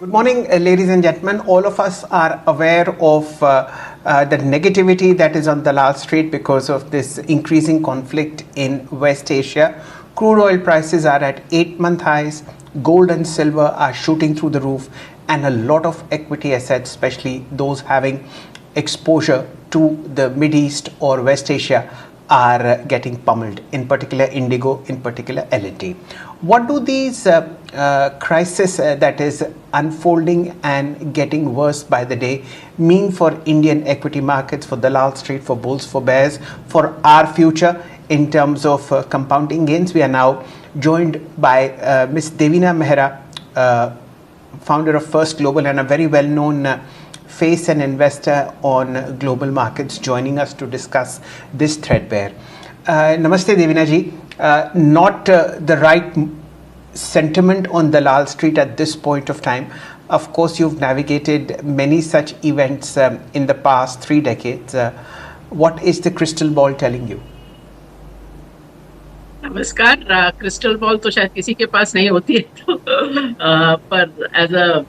Good morning, ladies and gentlemen. All of us are aware of the negativity that is on Dalal Strait because of this increasing conflict in West Asia. Crude oil prices are at 8-month highs. Gold and silver are shooting through the roof, and a lot of equity assets, especially those having exposure to the Mid East or West Asia, are getting pummeled, in particular Indigo, in particular L&T. What do these crises that is unfolding and getting worse by the day mean for Indian equity markets, for Dalal Strait, for bulls, for bears, for our future in terms of compounding gains? We are now joined by Ms. Devina Mehra, founder of First Global and a very well-known face and investor on global markets, joining us to discuss this threadbare. Namaste Devina ji. Not the right sentiment on Dalal Strait at this point of time. Of course, you've navigated many such events in the past 3 decades. What is the crystal ball telling you? नमस्कार. Crystal ball तो शायद किसी के पास नहीं होती है, पर as a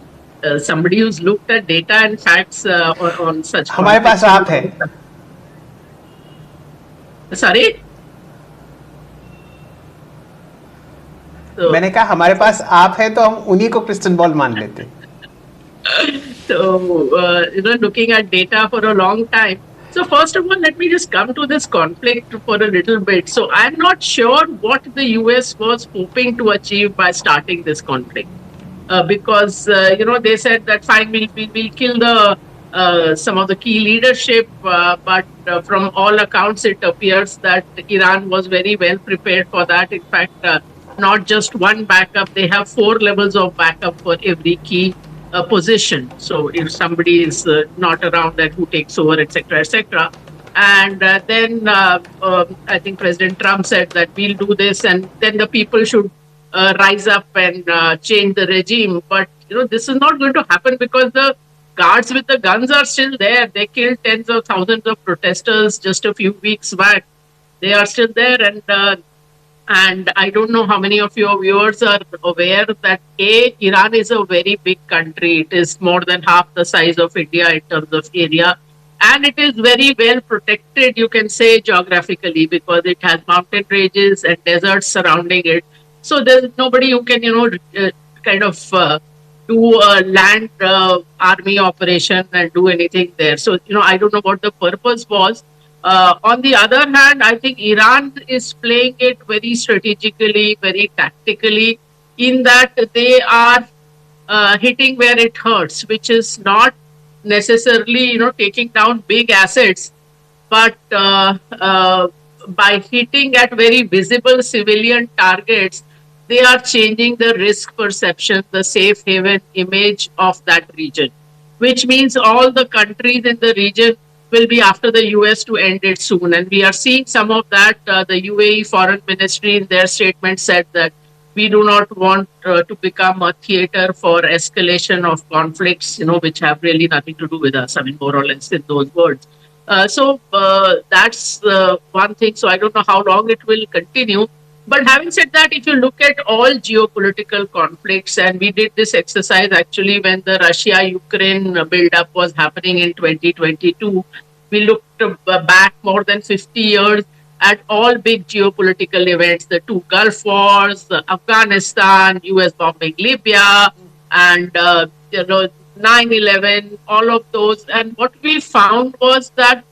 somebody who's looked at data and facts on such. हमारे पास आप है. Sorry. मैंने कहा हमारे पास आप है तो हम उन्हीं को क्रिस्टल बॉल मान लेते. So looking at data for a long time. So first of all, let me just come to this conflict for a little bit. So I'm not sure what the US was hoping to achieve by starting this conflict, because they said that fine, we'll kill the some of the key leadership, but from all accounts it appears that Iran was very well prepared for that. In fact, not just one backup, they have 4 levels of backup for every key position. So if somebody is not around, that who takes over, etc., etc. And then I think President Trump said that we'll do this, and then the people should rise up and change the regime. But this is not going to happen because the guards with the guns are still there. They killed tens of thousands of protesters just a few weeks back. They are still there, and I don't know how many of your viewers are aware that Iran is a very big country. It is more than half the size of India in terms of area. And it is very well protected, you can say, geographically, because it has mountain ranges and deserts surrounding it. So there's nobody who can, do a land army operation and do anything there. So, I don't know what the purpose was. On the other hand, I think Iran is playing it very strategically, very tactically, in that they are hitting where it hurts, which is not necessarily, taking down big assets, but by hitting at very visible civilian targets, they are changing the risk perception, the safe haven image of that region, which means all the countries in the region will be after the US to end it soon. And we are seeing some of that. The UAE Foreign Ministry in their statement said that we do not want to become a theater for escalation of conflicts, which have really nothing to do with us. I mean, more or less in those words. So that's one thing. So I don't know how long it will continue. But having said that, if you look at all geopolitical conflicts, and we did this exercise actually when the Russia-Ukraine build-up was happening in 2022, we looked back more than 50 years at all big geopolitical events, the 2 Gulf Wars, Afghanistan, US bombing Libya, and 9/11, all of those. And what we found was that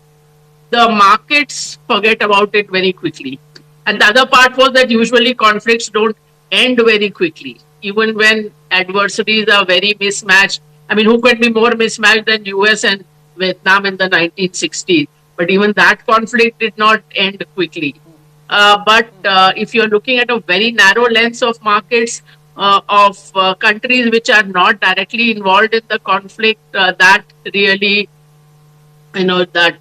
the markets forget about it very quickly. And the other part was that usually conflicts don't end very quickly, even when adversaries are very mismatched. I mean, who can be more mismatched than US and Vietnam in the 1960s? But even that conflict did not end quickly. But if you're looking at a very narrow lens of markets, of countries which are not directly involved in the conflict, that really, the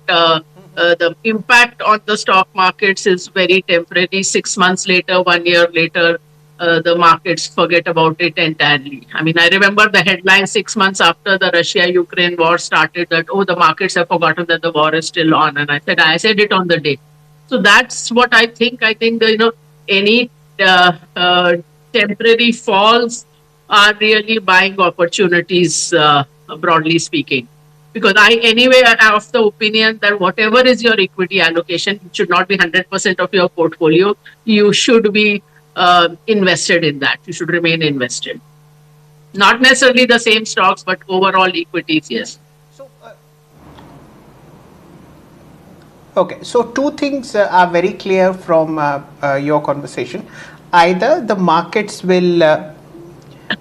impact on the stock markets is very temporary. 6 months later, 1 year later, the markets forget about it entirely. I mean, I remember the headline 6 months after the Russia-Ukraine war started that, the markets have forgotten that the war is still on. And I said it on the day. So that's what I think. I think that, any temporary falls are really buying opportunities, broadly speaking. Because I, anyway, am of the opinion that whatever is your equity allocation, it should not be 100% of your portfolio. You should be invested in that. You should remain invested. Not necessarily the same stocks, but overall equities, yes. So, okay, so two things are very clear from your conversation. Either the markets will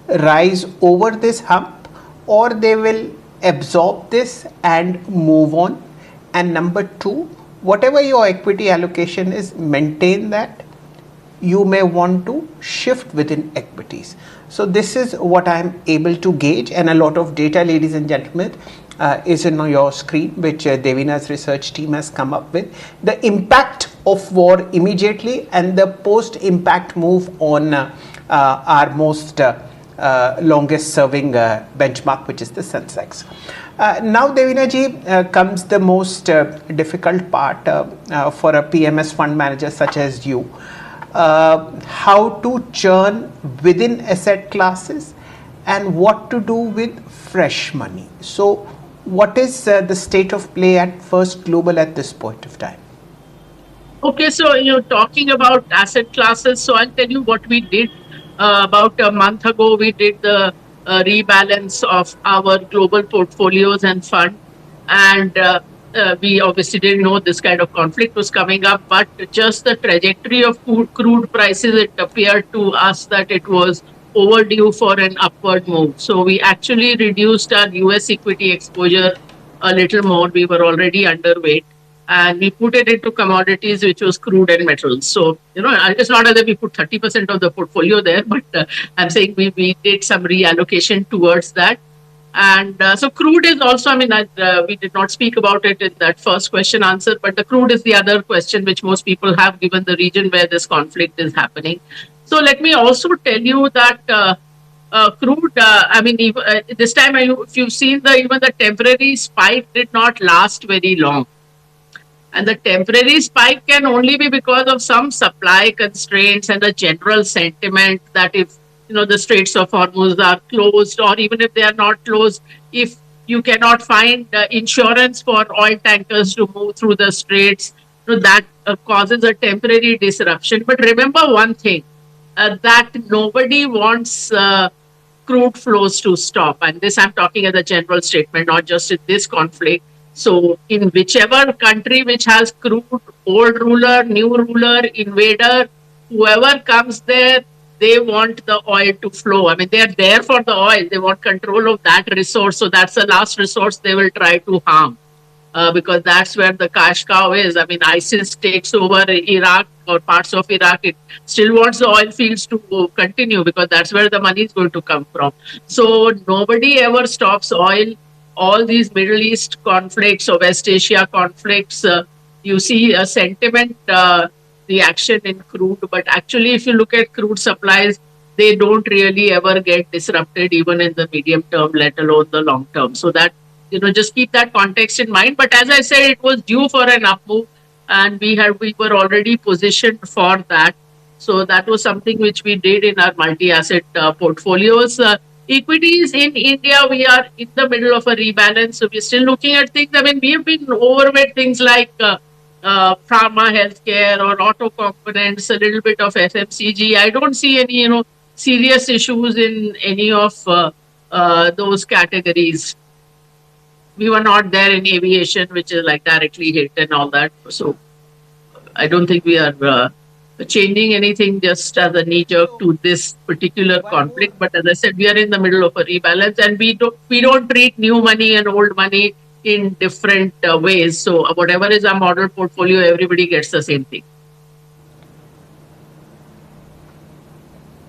rise over this hump, or they will absorb this and move on. And number two, whatever your equity allocation is, maintain that. You may want to shift within equities. So this is what I am able to gauge, and a lot of data, ladies and gentlemen, is in your screen, which Devina's research team has come up with. The impact of war immediately and the post-impact move on our most longest serving benchmark, which is the Sensex. Now, Devina ji, comes the most difficult part for a PMS fund manager such as you. How to churn within asset classes and what to do with fresh money. So, what is the state of play at First Global at this point of time? Okay, so you're talking about asset classes. So I'll tell you what we did about a month ago. We did the rebalance of our global portfolios and fund, and we obviously didn't know this kind of conflict was coming up. But just the trajectory of crude prices, it appeared to us that it was overdue for an upward move. So we actually reduced our US equity exposure a little more. We were already underweight, and we put it into commodities, which was crude and metals. So, it's not that we put 30% of the portfolio there, but I'm saying we did some reallocation towards that. And so crude is also, we did not speak about it in that first question answer, but the crude is the other question which most people have given the region where this conflict is happening. So let me also tell you that crude, this time, if you've seen even the temporary spike did not last very long. And the temporary spike can only be because of some supply constraints and the general sentiment that if the Straits of Hormuz are closed, or even if they are not closed, if you cannot find insurance for oil tankers to move through the straits, that causes a temporary disruption. But remember one thing, that nobody wants crude flows to stop. And this I'm talking as a general statement, not just in this conflict. So in whichever country which has crude, old ruler, new ruler, invader, whoever comes there, they want the oil to flow. They are there for the oil. They want control of that resource. So that's the last resource they will try to harm, because that's where the cash cow is. ISIS takes over Iraq or parts of Iraq. It still wants the oil fields to continue because that's where the money is going to come from. So nobody ever stops oil. All these Middle East conflicts or West Asia conflicts, you see a sentiment reaction in crude. But actually, if you look at crude supplies, they don't really ever get disrupted, even in the medium term, let alone the long term. So that, just keep that context in mind. But as I said, it was due for an up move, and we were already positioned for that. So that was something which we did in our multi-asset portfolios. Equities in India, we are in the middle of a rebalance. So we're still looking at things. We have been overweight things like pharma, healthcare, or auto components, a little bit of FMCG. I don't see any, serious issues in any of those categories. We were not there in aviation, which is like directly hit and all that. So I don't think we are changing anything just as a knee jerk to this particular conflict. But as I said, we are in the middle of a rebalance, and we don't treat new money and old money in different ways. So whatever is our model portfolio, everybody gets the same thing.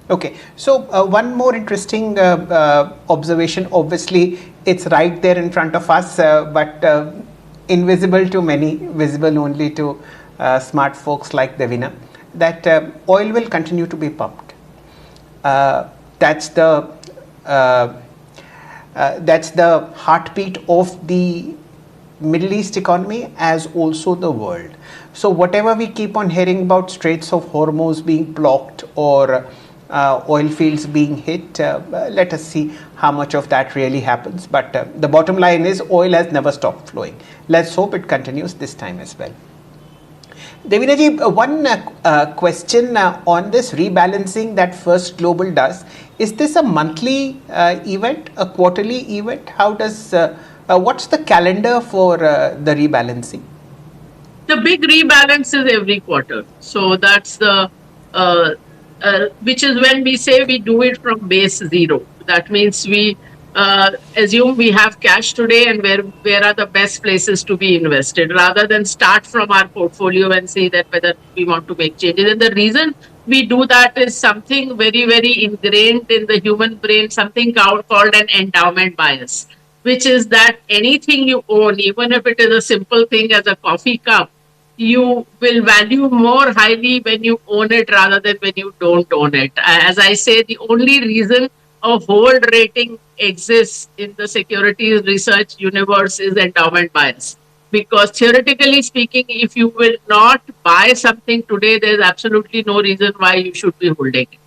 Okay, so one more interesting observation. Obviously, it's right there in front of us, but invisible to many, visible only to smart folks like Devina, that oil will continue to be pumped. That's the heartbeat of the Middle East economy as also the world. So whatever we keep on hearing about Straits of Hormuz being blocked or oil fields being hit. Let us see how much of that really happens. But the bottom line is oil has never stopped flowing. Let's hope it continues this time as well. Devina ji, one question on this rebalancing that First Global does. Is this a monthly event, a quarterly event? How does what's the calendar for the rebalancing? The big rebalance is every quarter. So that's the which is when we say we do it from base zero. That means we assume we have cash today and where are the best places to be invested, rather than start from our portfolio and see that whether we want to make changes. And the reason we do that is something very, very ingrained in the human brain, something called an endowment bias, which is that anything you own, even if it is a simple thing as a coffee cup, you will value more highly when you own it rather than when you don't own it. As I say, the only reason a hold rating exists in the securities research universe is endowment bias. Because theoretically speaking, if you will not buy something today, there's absolutely no reason why you should be holding it.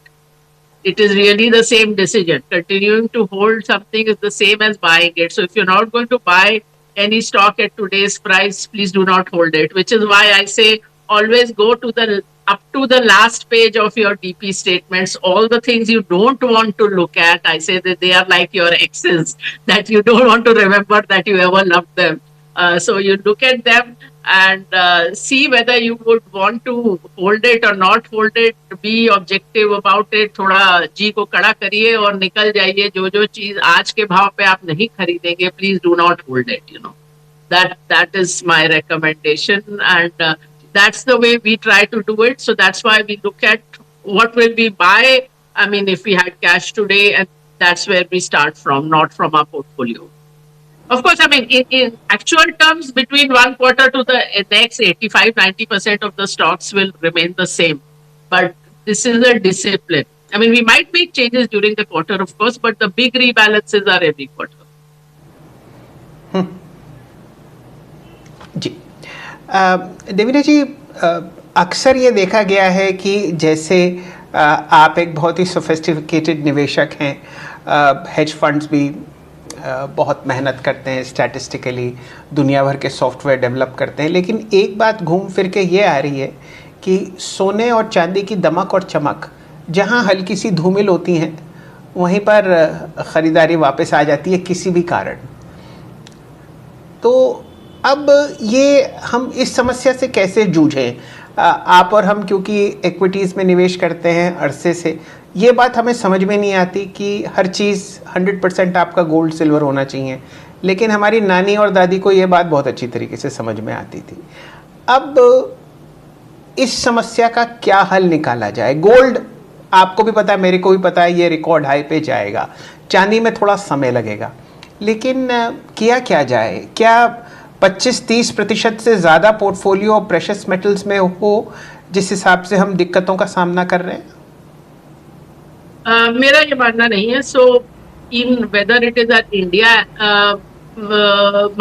It is really the same decision. Continuing to hold something is the same as buying it. So if you're not going to buy any stock at today's price, please do not hold it, which is why I say always go to the up to the last page of your DP statements. All the things you don't want to look at, I say that they are like your exes, that you don't want to remember that you ever loved them. So you look at them and see whether you would want to hold it or not hold it. Be objective about it. थोड़ा जी को कड़ा करिए और निकल जाइए. जो चीज आज के भाव पे आप नहीं खरीदेंगे, please do not hold it. You know, that is my recommendation, and that's the way we try to do it. So that's why we look at what will we buy. I mean, if we had cash today, and that's where we start from, not from our portfolio. Of course, I mean, in actual terms, between one quarter to the next, 85-90% of the stocks will remain the same. But this is a discipline. I mean, we might make changes during the quarter, of course, but the big rebalances are every quarter. जी, देवीना जी, अक्सर ये देखा गया है कि जैसे आप एक बहुत ही सोफिस्टिकेटेड निवेशक हैं, हेज फंड्स भी बहुत मेहनत करते हैं, स्टैटिस्टिकली दुनिया भर के सॉफ्टवेयर डेवलप करते हैं, लेकिन एक बात घूम फिर के ये आ रही है कि सोने और चांदी की दमक और चमक जहां हल्की सी धूमिल होती हैं, वहीं पर ख़रीदारी वापस आ जाती है किसी भी कारण. तो अब ये हम इस समस्या से कैसे जूझें? आप और हम क्योंकि इक्विटीज़ में निवेश करते हैं अरसे से, ये बात हमें समझ में नहीं आती कि हर चीज़ 100% आपका गोल्ड सिल्वर होना चाहिए, लेकिन हमारी नानी और दादी को ये बात बहुत अच्छी तरीके से समझ में आती थी. अब इस समस्या का क्या हल निकाला जाए? गोल्ड आपको भी पता है, मेरे को भी पता है, ये रिकॉर्ड हाई पे जाएगा. चांदी में थोड़ा समय लगेगा, लेकिन किया क्या जाए? क्या 25-30% से ज़्यादा पोर्टफोलियो प्रेशियस मेटल्स में हो, जिस हिसाब से हम दिक्कतों का सामना कर रहे हैं? मेरा ये मानना नहीं है. So in whether it is an India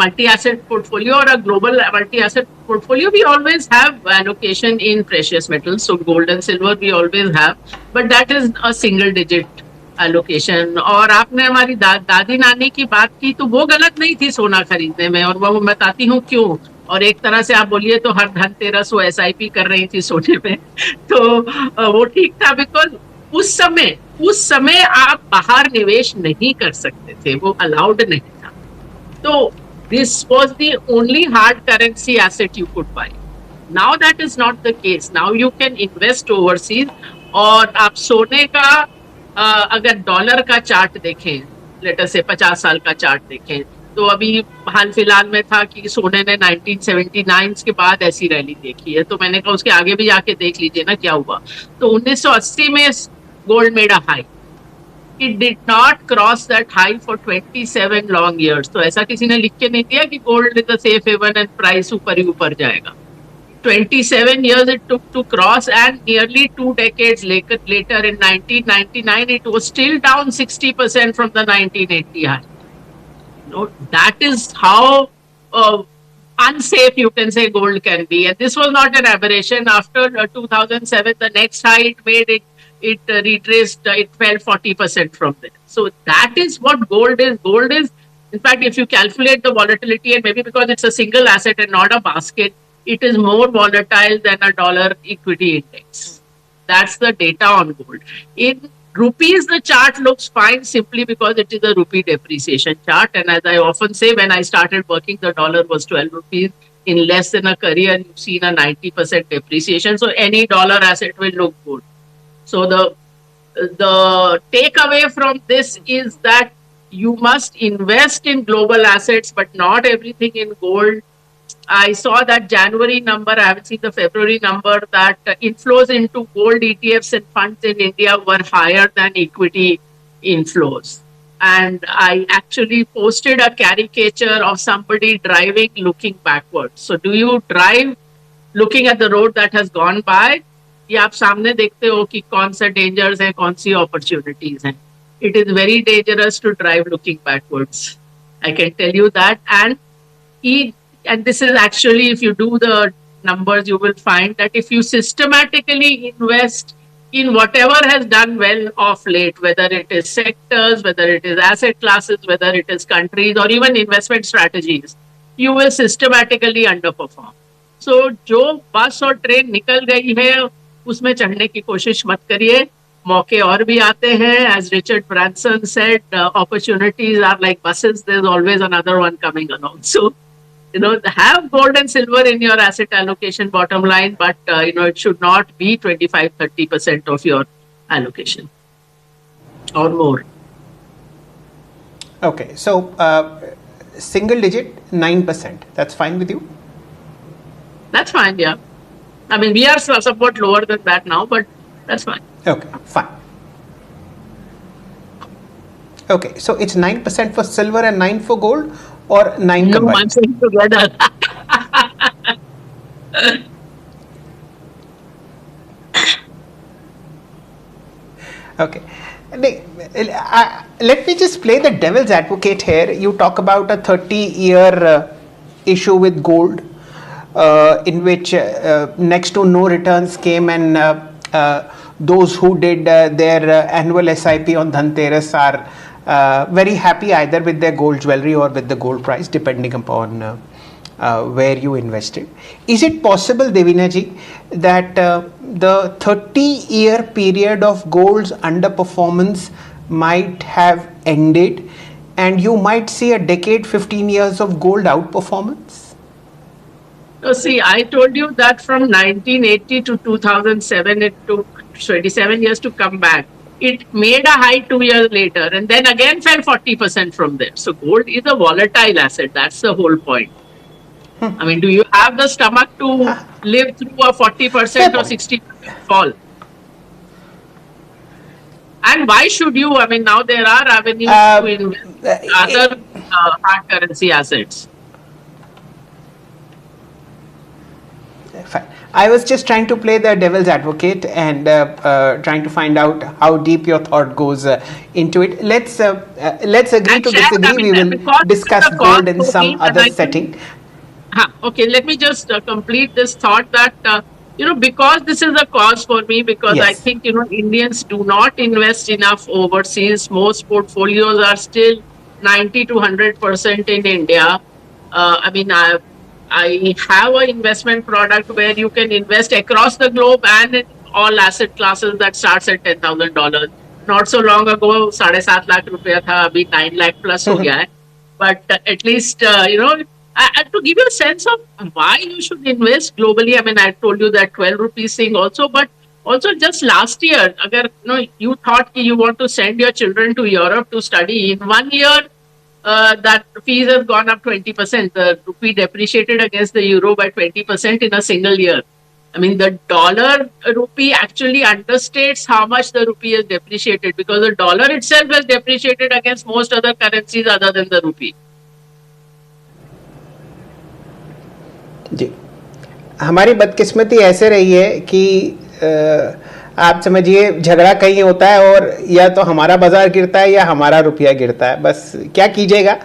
multi-asset portfolio or a global multi-asset portfolio, we always have allocation in precious metals. So gold and silver we always have, but that is a single digit allocation. और आपने हमारी दादी नानी की बात की, तो वो गलत नहीं थी सोना खरीदने में, और वो बताती हूँ क्यों. और एक तरह से आप बोलिए तो हर धनतेरस वो SIP कर रही थी सोने में, तो वो ठीक था. बिकॉज उस समय आप बाहर निवेश नहीं कर सकते थे, वो अलाउड नहीं था. तो this was the only hard currency asset you could buy. Now that is not the case. Now you can invest overseas. और आप सोने का अगर डॉलर का चार्ट देखें, लेटर से 50 साल का चार्ट देखें, तो अभी हाल फिलहाल में था कि सोने ने 1979 के बाद ऐसी रैली देखी है. तो मैंने कहा उसके आगे भी जाके देख लीजिए ना क्या हुआ. तो 1980 में gold made a high. It did not cross that high for 27 long years. तो ऐसा किसी ने लिख के नहीं दिया कि gold is a safe haven and price ऊपर ही ऊपर जाएगा. 27 years it took to cross, and nearly 2 decades later in 1999 it was still down 60% from the 1980 high. No, that is how unsafe you can say gold can be. And this was not an aberration. After 2007, the next high it made, it retraced, it fell 40% from there. So that is what gold is. Gold is, in fact, if you calculate the volatility, and maybe because it's a single asset and not a basket, it is more volatile than a dollar equity index. That's the data on gold. In rupees, the chart looks fine simply because it is a rupee depreciation chart. And as I often say, when I started working, the dollar was 12 rupees. In less than a career, you've seen a 90% depreciation. So any dollar asset will look good. So the takeaway from this is that you must invest in global assets, but not everything in gold. I saw that January number, I haven't seen the February number, that inflows into gold ETFs and funds in India were higher than equity inflows. And I actually posted a caricature of somebody driving looking backwards. So do you drive looking at the road that has gone by? या आप सामने देखते हो कि कौन सा dangers है, कौन सी opportunities हैं. It is very dangerous to drive looking backwards. I can tell you that. And this is actually, if you do the numbers, you will find that if you systematically invest in whatever has done well of late, whether it is sectors, whether it is asset classes, whether it is countries, or even investment strategies, you will systematically underperform. So, जो बस और train निकल गई है, उसमें चढ़ने की कोशिश मत करिए. मौके और भी आते हैं. As Richard Branson said, opportunities are like buses. There's always another one coming along. So, have gold and silver in your asset allocation bottom line, but, it should not be 25-30% of your allocation or more. Okay, so single digit 9%. That's fine with you? That's fine, yeah. I mean, we are somewhat lower than that now, but that's fine. Okay, fine. Okay, so it's 9% for silver and 9 for gold, or 9 No, combined? I'm saying together. Okay. Let me just play the devil's advocate here. You talk about a 30-year issue with gold, in which next to no returns came, and those who did their annual SIP on Dhanteras are very happy either with their gold jewelry or with the gold price, depending upon where you invested. Is it possible, Devina ji, that the 30-year period of gold's underperformance might have ended and you might see a decade, 15 years of gold outperformance? So see, I told you that from 1980 to 2007, it took 27 years to come back. It made a high 2 years later and then again fell 40% from there. So gold is a volatile asset. That's the whole point. I mean, do you have the stomach to live through a 40% or 60% fall? And why should you? I mean, now there are avenues to invest in other hard currency assets. Fine. I was just trying to play the devil's advocate and trying to find out how deep your thought goes into it. Let's agree to disagree. We will discuss gold in some other setting. Okay, let me just complete this thought that, because this is a cause for me, because Yes. I think, Indians do not invest enough overseas. Most portfolios are still 90 to 100% in India. I mean, I have an investment product where you can invest across the globe and in all asset classes that starts at $10,000. Not so long ago, 7.5 lakh rupees tha, abhi 9 lakh plus ho gaya hai. But at least, to give you a sense of why you should invest globally, I mean, I told you that 12 rupees thing also, but also just last year, agar, you thought you want to send your children to Europe to study, in 1 year, that fees has gone up 20%. The rupee depreciated against the euro by 20% in a single year. I mean, the dollar rupee actually understates how much the rupee has depreciated, because the dollar itself has depreciated against most other currencies other than the rupee. जी, हमारी बदकिस्मती ऐसे रही है कि आप समझिए झगड़ा कहीं होता है और या तो हमारा बाजार गिरता है या हमारा रुपया गिरता है. बस क्या कीजिएगा,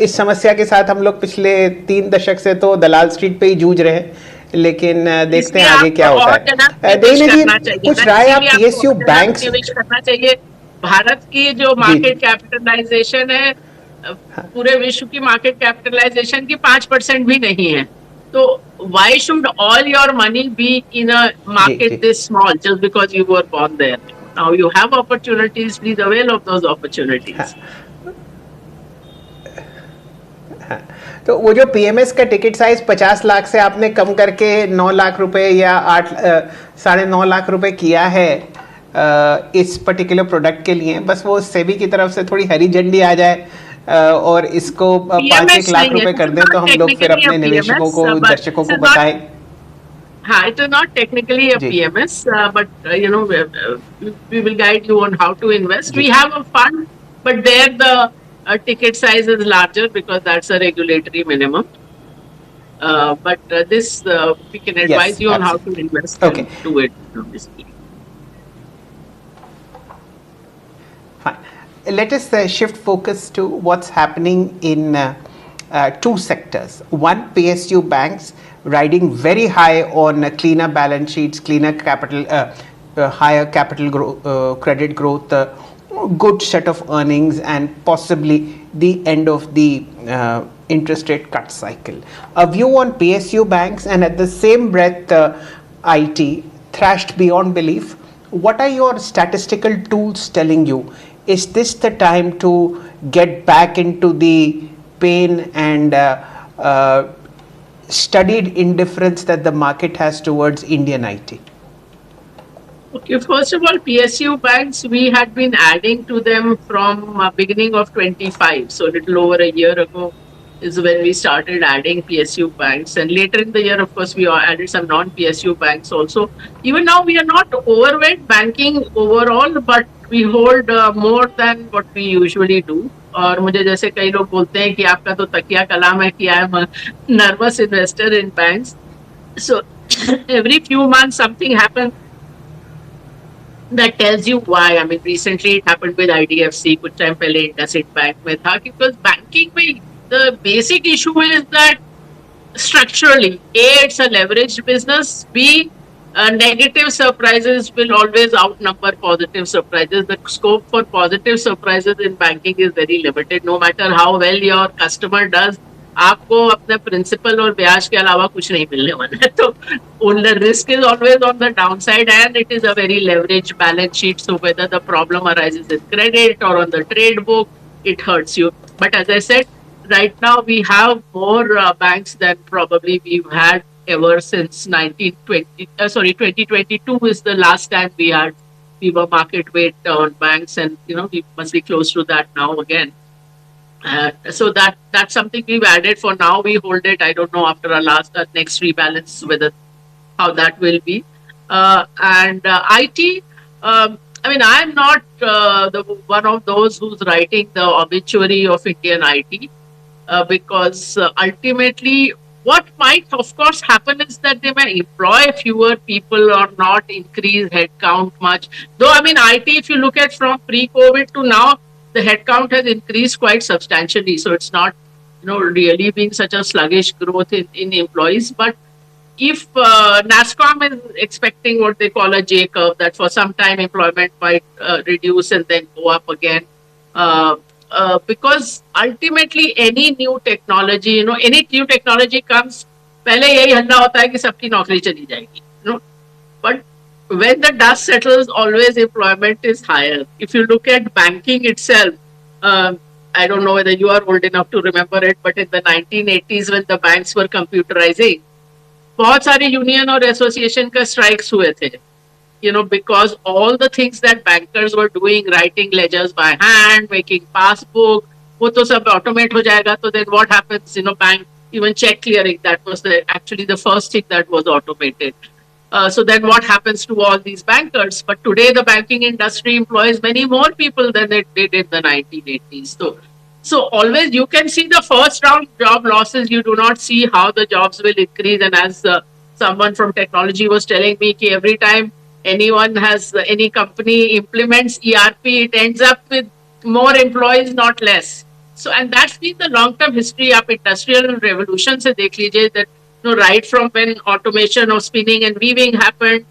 इस समस्या के साथ हम लोग पिछले 3 दशक से तो दलाल स्ट्रीट पे ही जूझ रहे हैं. लेकिन देखते इसलिए हैं आगे क्या आपको होता और जनक है। निवेश देवीना जी, करना चाहिए कुछ ना, राय आप इसीलिए आपको पीएसयू और जनक बैंक्स। निवेश करना चाहिए। भारत की जो जी मार्केट जी। कैपिटलाइजेशन है, हाँ, पूरे विश्व की मार्केट कैपिटलाइजेशन की 5% भी नहीं है। तो why should all your money be in a जी मार्केट जी। This small just because you were born there? Now you have opportunities, please avail of those opportunities. तो वो जो पीएमएस का टिकट साइज 50 लाख से आपने कम करके 9 लाख रुपए या 8 साढ़े 9 लाख रुपए किया है इस पर्टिकुलर प्रोडक्ट के लिए, बस वो सेबी की तरफ से थोड़ी हरी झंडी आ जाए और इसको 5-1 लाख PMS नहीं है, रुपए this कर is दें, तो not हम लोग फिर technically a अपने निवेशकों PMS, को, but दर्शकों this को is not. बताएं। It is not technically a जी PMS, but we will guide you on how to invest. जी। We have a fund, but there the ticket size is larger because that's a regulatory minimum. But this we can yes advise you on how to invest absolutely. Okay and do it, basically. fine. Let us shift focus to what's happening in two sectors. One, PSU banks riding very high on cleaner balance sheets, cleaner capital, higher credit growth, good set of earnings, and possibly the end of the interest rate cut cycle. A view on PSU banks, and at the same breath, IT thrashed beyond belief. What are your statistical tools telling you? Is this the time to get back into the pain and studied indifference that the market has towards Indian IT? Okay, first of all, PSU banks, we had been adding to them from beginning of 25. So a little over a year ago is when we started adding PSU banks. And later in the year, of course, we added some non-PSU banks also. Even now, we are not overweight banking overall, but we hold more than what we usually do. और मुझे जैसे कई लोग बोलते हैं कि आपका तो तकिया कलाम है कि I am nervous investor in banks. So every few months something happens that tells you why. I mean, recently it happened with IDFC, कुछ time पहले IndusInd Bank में था, because banking में the basic issue is that structurally, A, it's a leveraged business, B, negative surprises will always outnumber positive surprises. The scope for positive surprises in banking is very limited. No matter how well your customer does, आपको अपने principal और ब्याज के अलावा कुछ नहीं मिलने वाला है. तो the risk is always on the downside, and it is a very leveraged balance sheet. So whether the problem arises in credit or on the trade book, it hurts you. But as I said, right now we have more banks than probably we've had ever since 2022 is the last time we were market weight on banks, and we must be close to that now again. So that's something we've added. For now, we hold it. I don't know after our next rebalance whether how that will be. And IT, I mean, I'm not one of those who's writing the obituary of Indian IT because ultimately, what might, of course, happen is that they may employ fewer people or not increase headcount much. Though, I mean, IT, if you look at from pre-COVID to now, the headcount has increased quite substantially. So it's not, really being such a sluggish growth in employees. But if NASSCOM is expecting what they call a J curve, that for some time employment might reduce and then go up again. Because ultimately any new technology, any new technology comes, पहले यही हल्ला होता है कि सबकी नौकरी चली जाएगी, But when the dust settles, always employment is higher. If you look at banking itself, I don't know whether you are old enough to remember it, but in the 1980s when the banks were computerizing, बहुत सारे union और association का strikes हुए थे, because all the things that bankers were doing, writing ledgers by hand, making passbook, वो तो सब automate हो जाएगा. तो then what happens, bank, even check clearing, that was actually the first thing that was automated. So then what happens to all these bankers? But today the banking industry employs many more people than it did in the 1980s. So always you can see the first round job losses, you do not see how the jobs will increase. And as someone from technology was telling me, कि every time any company implements ERP, it ends up with more employees, not less. So, and that's been the long-term history. आप industrial revolution से देख लीजिए that right from when automation of spinning and weaving happened,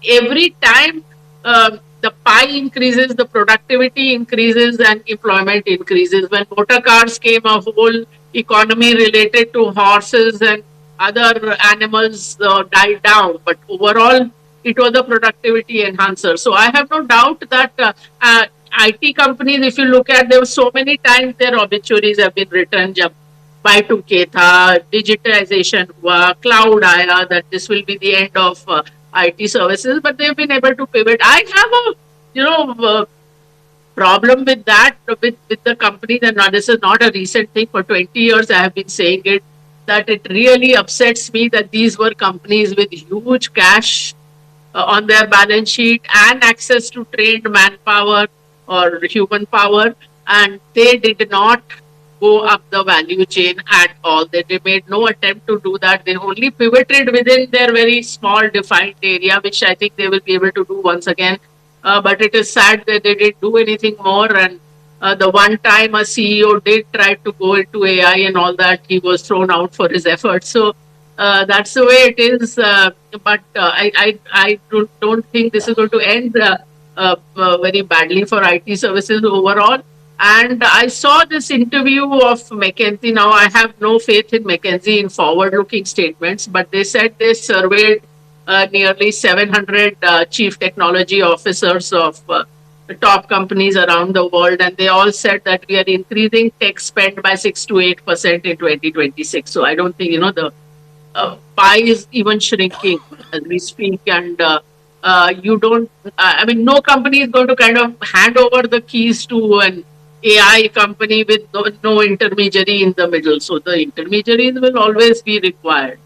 every time the pie increases, the productivity increases, and employment increases. When motor cars came, a whole economy related to horses and other animals died down. But overall, it was a productivity enhancer. So I have no doubt that IT companies, if you look at them, so many times their obituaries have been written. Y2K tha, digitization hua, cloud आया, that this will be the end of IT services, but they've been able to pivot. I have a, problem with that, with the company, and now this is not a recent thing. For 20 years, I have been saying it, that it really upsets me that these were companies with huge cash on their balance sheet and access to trained manpower or human power, and they did not go up the value chain at all. They made no attempt to do that. They only pivoted within their very small defined area, which I think they will be able to do once again. But it is sad that they didn't do anything more. And the one time a CEO did try to go into AI and all that, he was thrown out for his efforts. So that's the way it is. But I don't think this is going to end very badly for IT services overall. And I saw this interview of McKinsey. Now, I have no faith in McKinsey in forward-looking statements, but they said they surveyed nearly 700 chief technology officers of the top companies around the world, and they all said that we are increasing tech spend by 6 to 8% in 2026. So I don't think, the pie is even shrinking as we speak, and you don't. I mean, no company is going to kind of hand over the keys to an AI company with no intermediary in the middle. So the intermediaries will always be required.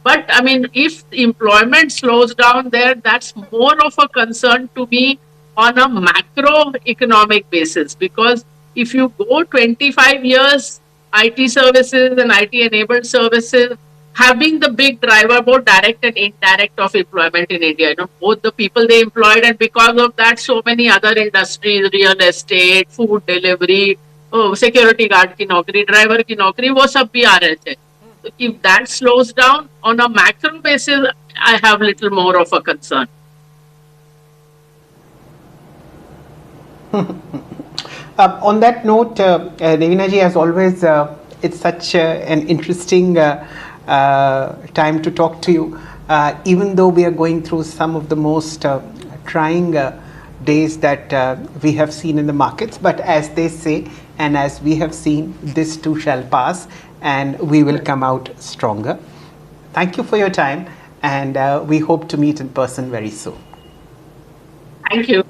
But I mean, if employment slows down there, that's more of a concern to me on a macroeconomic basis. Because if you go 25 years, IT services and IT enabled services have been the big driver, both direct and indirect, of employment in India. Both the people they employed, and because of that, so many other industries, real estate, food delivery, security guard की नौकरी, driver की नौकरी, वो सब भी आ रहे थे. So if that slows down on a macro basis, I have little more of a concern. On that note, Devina ji, as always, it's such an interesting time to talk to you. Even though we are going through some of the most trying days that we have seen in the markets, but as they say, and as we have seen, this too shall pass, and we will come out stronger. Thank you for your time, and we hope to meet in person very soon. Thank you.